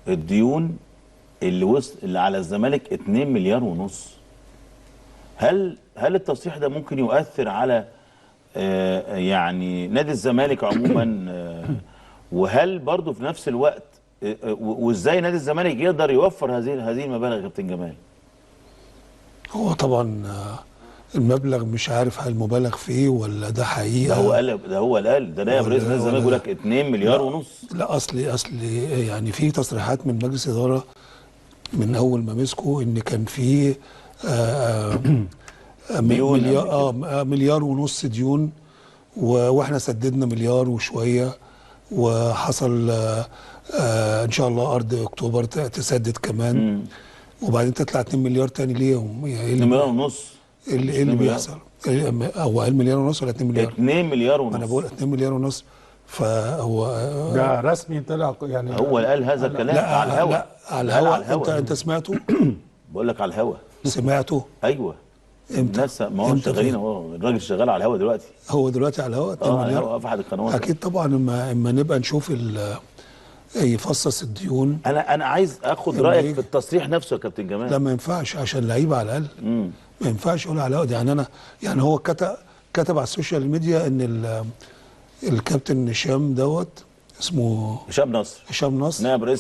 الديون اللي وصل اللي على الزمالك 2 مليار ونص. هل التصريح ده ممكن يؤثر على يعني نادي الزمالك عموما؟ وهل برضه في نفس الوقت وازاي نادي الزمالك يقدر يوفر هذه المبالغ يا كابتن جمال؟ هو طبعا المبلغ مش عارف هل مبالغ فيه ولا ده حقيقه. ده نائب رئيس نادي الزمالك بيقول لك 2 مليار ونص. لا، اصلي يعني في تصريحات من مجلس اداره من اول ما مسكوا ان كان في مليار ونص ديون، واحنا سددنا مليار وشويه، وحصل ان شاء الله ارض اكتوبر تسدد كمان. وبعدين تطلع 2 مليار تاني ليهم. يعني 2 مليار ونص. ايه اللي بيحصل؟ هو قال مليار ونص ولا 2 مليار؟ 2 مليار ونص. انا بقول 2 مليار ونص. فهو ده رسمي طلع يعني. هو قال هذا الكلام على الهوا. لا، على الهوا. انت سمعته؟ بقول لك على الهوا. سمعته؟ ايوه. امتى؟ الناس ما هو شغالين اهو، الراجل شغال على الهوا دلوقتي. هو دلوقتي على الهوا 2 مليار. في احد القنوات. اكيد طبعا. اما نبقى نشوف يفصص الديون. انا عايز اخد رايك في التصريح نفسه يا كابتن جمال. لا، ما ينفعش عشان لعيبه على الاقل. ما ينفعش يقول على الهوا. يعني هو كتب على السوشيال ميديا ان الكابتن هشام اسمه هشام نصر نائب رئيس